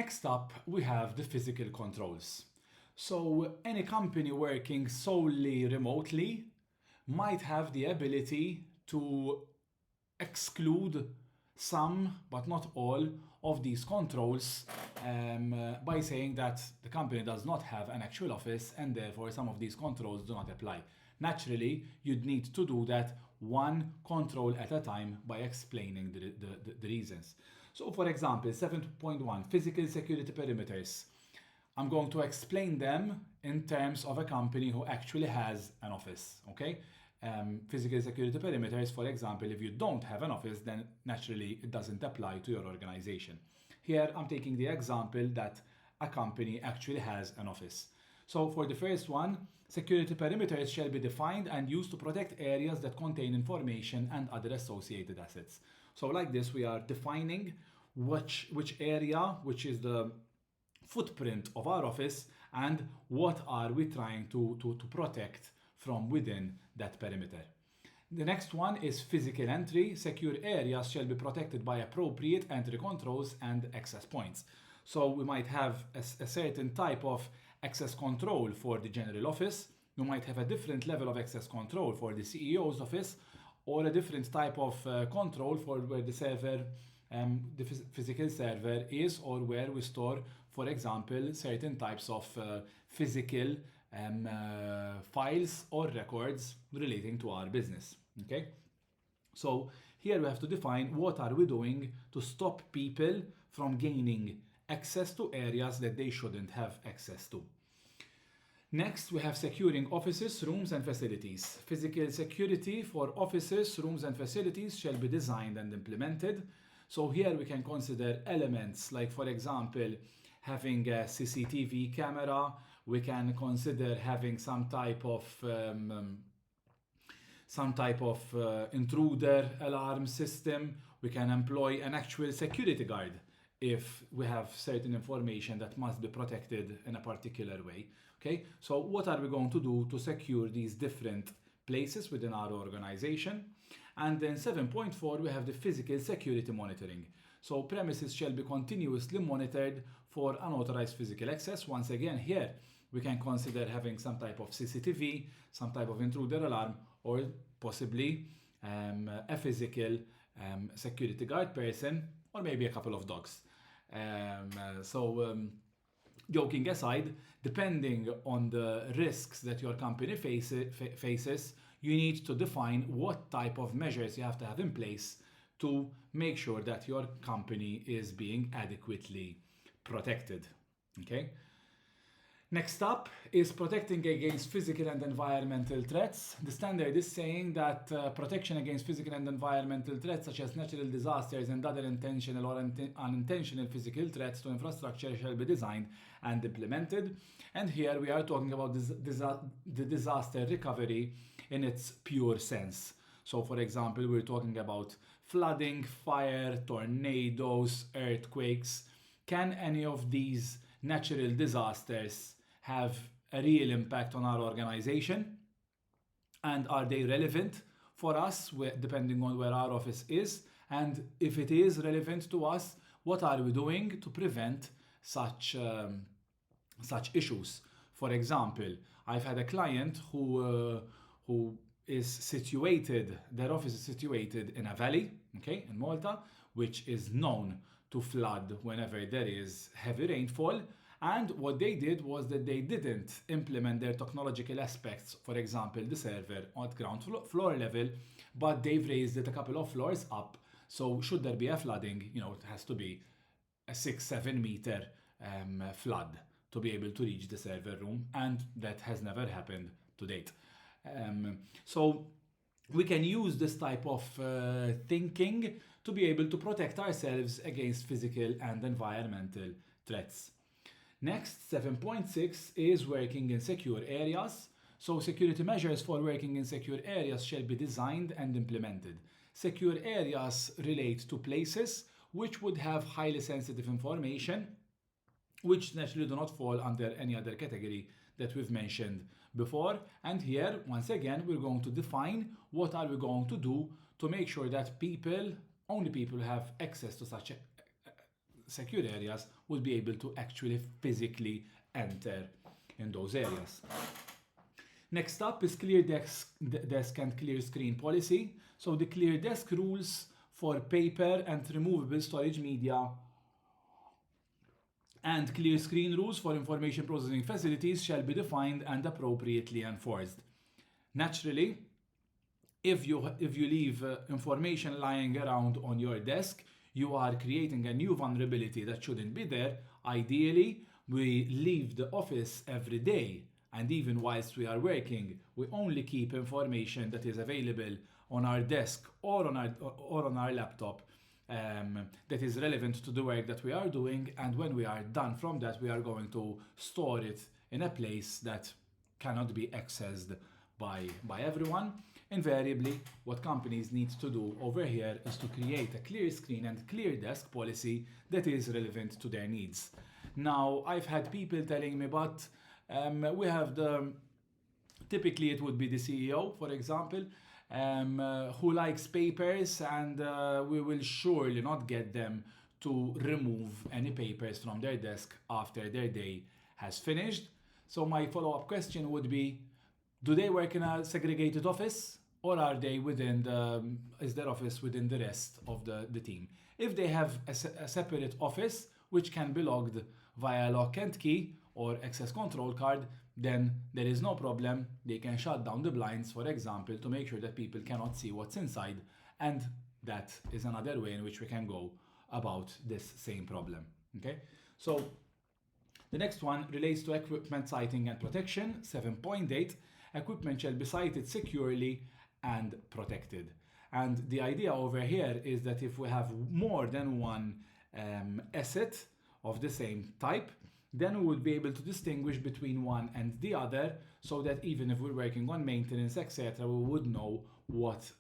Next up, we have the physical controls. So any company working solely remotely might have the ability to exclude some, but not all, of these controls by saying that the company does not have an actual office and therefore some of these controls do not apply. Naturally, you'd need to do that one control at a time by explaining the reasons. So for example, 7.1, physical security perimeters. I'm going to explain them in terms of a company who actually has an office, okay? Physical security perimeters, for example, if you don't have an office, then naturally it doesn't apply to your organization. Here, I'm taking the example that a company actually has an office. So for the first one, security perimeters shall be defined and used to protect areas that contain information and other associated assets. So like this, we are defining which area, which is the footprint of our office, and what are we trying to protect from within that perimeter. The next one is physical entry. Secure areas shall be protected by appropriate entry controls and access points. So we might have a certain type of access control for the general office. You might have a different level of access control for the CEO's office, or a different type of control for where the server, the physical server is, or where we store, for example, certain types of physical files or records relating to our business. Okay, so here we have to define what are we doing to stop people from gaining access to areas that they shouldn't have access to. Next, we have securing offices, rooms and facilities. Physical security for offices, rooms and facilities shall be designed and implemented. So here we can consider elements like, for example, having a CCTV camera. We can consider having some type of intruder alarm system. We can employ an actual security guard if we have certain information that must be protected in a particular way. Okay, so what are we going to do to secure these different places within our organization? And then 7.4, we have the physical security monitoring. So premises shall be continuously monitored for unauthorized physical access. Once again, here we can consider having some type of CCTV, some type of intruder alarm, or possibly a physical security guard person, or maybe a couple of dogs. Joking aside, depending on the risks that your company faces, you need to define what type of measures you have to have in place to make sure that your company is being adequately protected. Okay. Next up is protecting against physical and environmental threats. The standard is saying that protection against physical and environmental threats such as natural disasters and other intentional or unintentional physical threats to infrastructure shall be designed and implemented. And here we are talking about the disaster recovery in its pure sense. So for example, we're talking about flooding, fire, tornadoes, earthquakes. Can any of these natural disasters have a real impact on our organization? And are they relevant for us, depending on where our office is? And if it is relevant to us, what are we doing to prevent such issues? For example, I've had a client who is situated, their office is situated in a valley, okay, in Malta, which is known to flood whenever there is heavy rainfall. And what they did was that they didn't implement their technological aspects, for example, the server at ground floor level, but they've raised it a couple of floors up. So should there be a flooding, it has to be a 6-7 meter flood to be able to reach the server room. And that has never happened to date. So we can use this type of thinking to be able to protect ourselves against physical and environmental threats. Next, 7.6 is working in secure areas. So security measures for working in secure areas shall be designed and implemented. Secure areas relate to places which would have highly sensitive information, which naturally do not fall under any other category that we've mentioned before. And here, once again, we're going to define what are we going to do to make sure that only people who have access to secure areas would be able to actually physically enter in those areas. Next up is clear desk and clear screen policy. So the clear desk rules for paper and removable storage media and clear screen rules for information processing facilities shall be defined and appropriately enforced. Naturally, if you leave information lying around on your desk, you are creating a new vulnerability that shouldn't be there. Ideally, we leave the office every day, and even whilst we are working, we only keep information that is available on our desk or on our laptop that is relevant to the work that we are doing, and when we are done from that, we are going to store it in a place that cannot be accessed by everyone. Invariably, what companies need to do over here is to create a clear screen and clear desk policy that is relevant to their needs. Now, I've had people telling me, but we have typically it would be the CEO, for example, who likes papers, and we will surely not get them to remove any papers from their desk after their day has finished. So my follow-up question would be, do they work in a segregated office, or are they is their office within the rest of the team? If they have a separate office which can be logged via lock and key or access control card, then there is no problem. They can shut down the blinds, for example, to make sure that people cannot see what's inside, and that is another way in which we can go about this same problem. Okay, so the next one relates to equipment siting and protection. 7.8, equipment shall be sited securely and protected. And the idea over here is that if we have more than one asset of the same type, then we would be able to distinguish between one and the other, so that even if we're working on maintenance, etc., we would know what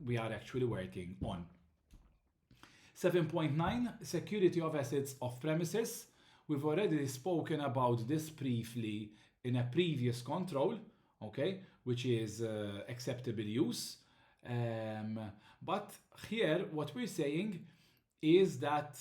we are actually working on. 7.9, security of assets off premises. We've already spoken about this briefly in a previous control, okay, which is acceptable use. But here what we're saying is that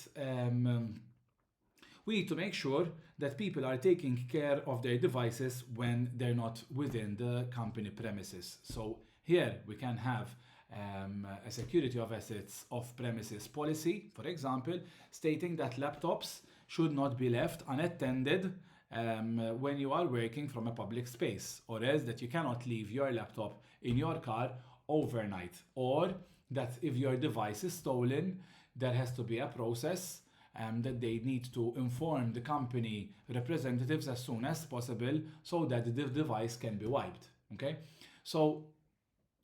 we need to make sure that people are taking care of their devices when they're not within the company premises. So here we can have a security of assets off premises policy, for example, stating that laptops should not be left unattended when you are working from a public space, or else that you cannot leave your laptop in your car overnight, or that if your device is stolen, there has to be a process that they need to inform the company representatives as soon as possible so that the device can be wiped. Okay, so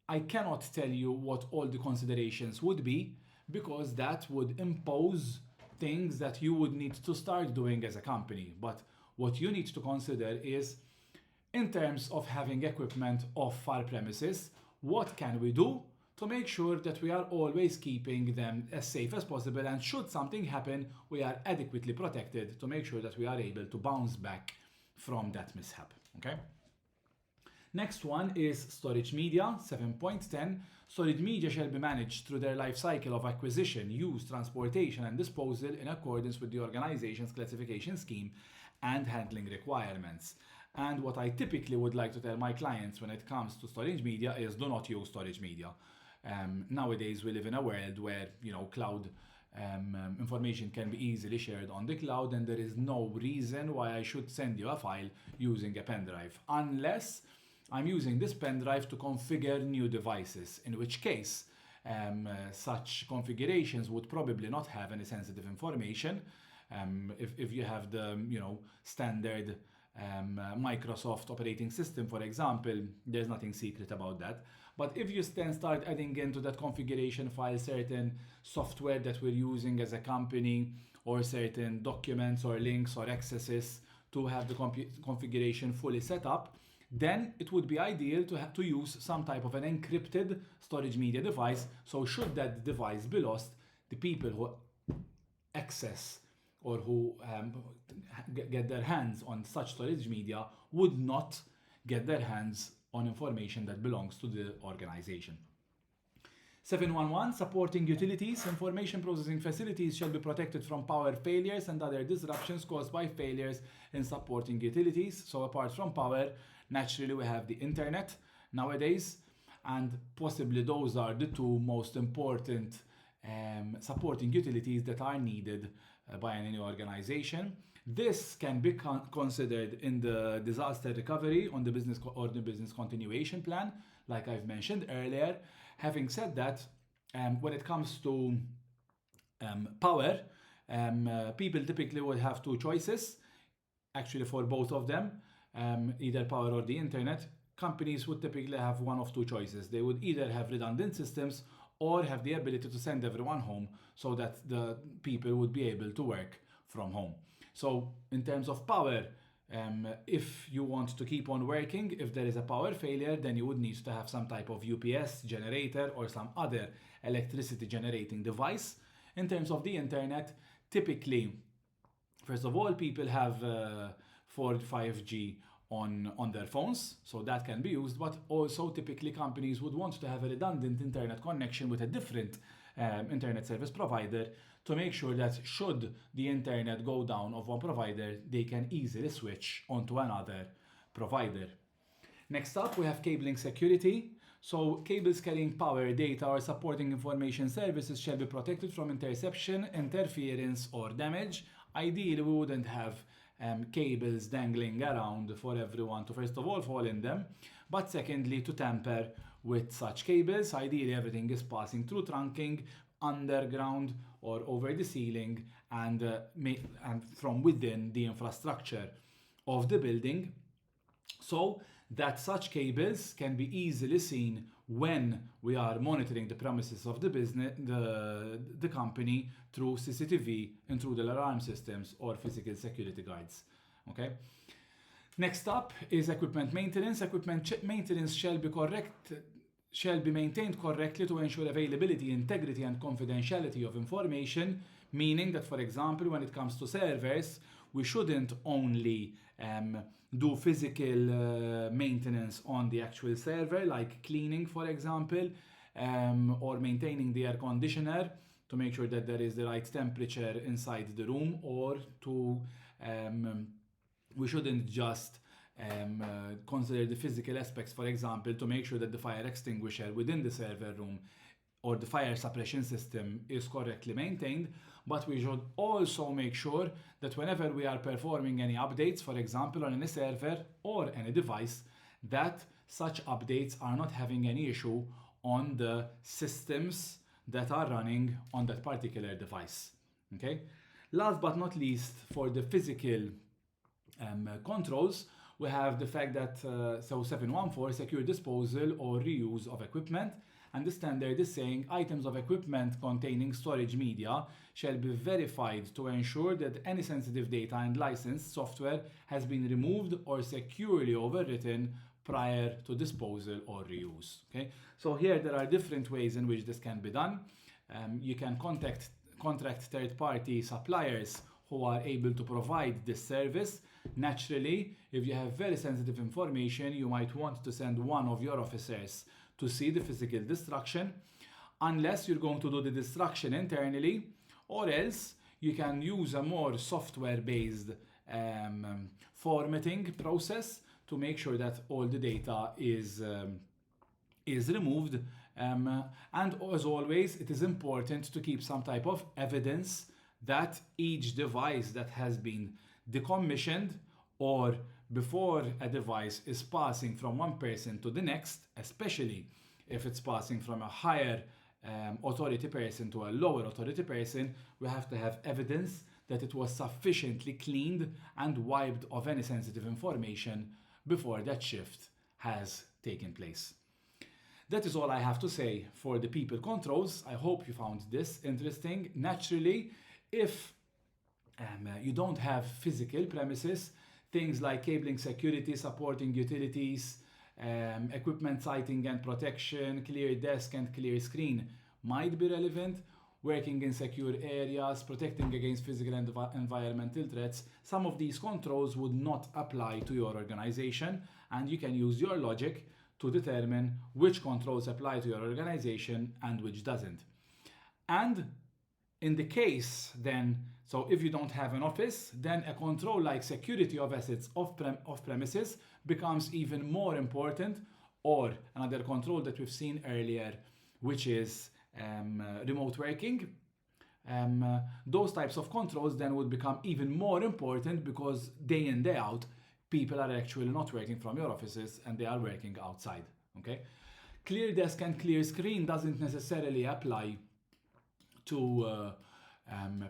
I cannot tell you what all the considerations would be, because that would impose things that you would need to start doing as a company. But what you need to consider is, in terms of having equipment off our premises, what can we do to make sure that we are always keeping them as safe as possible, and should something happen, we are adequately protected to make sure that we are able to bounce back from that mishap. Okay? Next one is storage media. 7.10, storage media shall be managed through their life cycle of acquisition, use, transportation and disposal in accordance with the organization's classification scheme and handling requirements. And what I typically would like to tell my clients when it comes to storage media is, do not use storage media. Nowadays we live in a world where cloud information can be easily shared on the cloud, and there is no reason why I should send you a file using a pen drive, unless I'm using this pen drive to configure new devices, in which case such configurations would probably not have any sensitive information. If you have the standard Microsoft operating system, for example, there's nothing secret about that. But if you then start adding into that configuration file certain software that we're using as a company, or certain documents or links or accesses to have the configuration fully set up, then it would be ideal to use some type of an encrypted storage media device. So should that device be lost, the people who access or who get their hands on such storage media would not get their hands on information that belongs to the organization. 711, supporting utilities. Information processing facilities shall be protected from power failures and other disruptions caused by failures in supporting utilities. So apart from power, naturally we have the internet nowadays, and possibly those are the two most important supporting utilities that are needed by any organization. This can be considered in the disaster recovery on the business or the business continuation plan, like I've mentioned earlier. Having said that, when it comes to power, people typically would have two choices, actually for both of them, either power or the internet. Companies would typically have one of two choices. They would either have redundant systems or have the ability to send everyone home so that the people would be able to work from home. So in terms of power, if you want to keep on working, if there is a power failure, then you would need to have some type of UPS generator or some other electricity generating device. In terms of the internet, typically, first of all, people have 4 5G on their phones, so that can be used, but also typically companies would want to have a redundant internet connection with a different internet service provider to make sure that should the internet go down of one provider, they can easily switch onto another provider. Next up, we have cabling security. So cables carrying power, data, or supporting information services shall be protected from interception, interference, or damage. Ideally, we wouldn't have cables dangling around for everyone to first of all fall in them, but secondly to tamper with such cables. Ideally, everything is passing through trunking, underground or over the ceiling, and from within the infrastructure of the building, so that such cables can be easily seen when we are monitoring the premises of the business, the company, through CCTV, intruder alarm systems, or physical security guards. Okay. Next up is equipment maintenance. Equipment maintenance shall be maintained correctly to ensure availability, integrity, and confidentiality of information, meaning that, for example, when it comes to servers, we shouldn't only do physical maintenance on the actual server, like cleaning, for example, or maintaining the air conditioner to make sure that there is the right temperature inside the room, or to we shouldn't just consider the physical aspects, for example, to make sure that the fire extinguisher within the server room or the fire suppression system is correctly maintained, but we should also make sure that whenever we are performing any updates, for example, on any server or any device, that such updates are not having any issue on the systems that are running on that particular device. Okay. Last but not least, for the physical controls, we have the fact that 714, secure disposal or reuse of equipment, and the standard is saying items of equipment containing storage media shall be verified to ensure that any sensitive data and licensed software has been removed or securely overwritten prior to disposal or reuse. Okay, so here there are different ways in which this can be done. You can contract third-party suppliers who are able to provide this service. Naturally, if you have very sensitive information, you might want to send one of your officers to see the physical destruction, unless you're going to do the destruction internally, or else you can use a more software-based formatting process to make sure that all the data is removed. And as always, it is important to keep some type of evidence that each device that has been decommissioned, or before a device is passing from one person to the next, especially if it's passing from a higher authority person to a lower authority person, we have to have evidence that it was sufficiently cleaned and wiped of any sensitive information before that shift has taken place. That is all I have to say for the people controls. I hope you found this interesting. Naturally, if you don't have physical premises, things like cabling security, supporting utilities, equipment sighting and protection, clear desk and clear screen might be relevant. Working in secure areas, protecting against physical and environmental threats, some of these controls would not apply to your organization, and you can use your logic to determine which controls apply to your organization and which doesn't. And in the case then, so if you don't have an office, then a control like security of assets off premises becomes even more important, or another control that we've seen earlier, which is remote working. Those types of controls then would become even more important because day in, day out, people are actually not working from your offices and they are working outside. Okay? Clear desk and clear screen doesn't necessarily apply to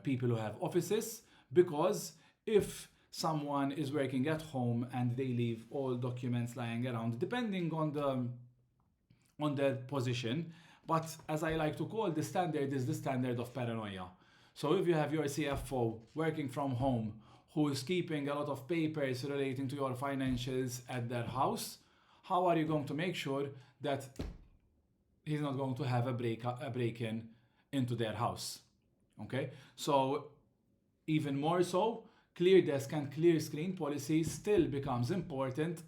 people who have offices, because if someone is working at home and they leave all documents lying around, depending on their position, but as I like to call, the standard is the standard of paranoia. So if you have your CFO working from home who is keeping a lot of papers relating to your financials at their house, how are you going to make sure that he's not going to have a break-in into their house? Okay, so even more so, clear desk and clear screen policy still becomes important,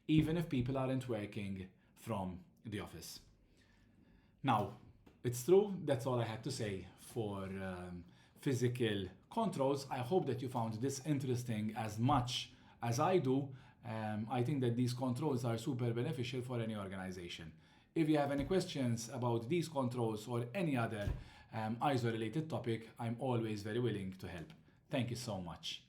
even if people aren't working from the office. Now, it's true, that's all I had to say for physical controls. I hope that you found this interesting as much as I do. I think that these controls are super beneficial for any organization. If you have any questions about these controls or any other ISO related topic, I'm always very willing to help. Thank you so much.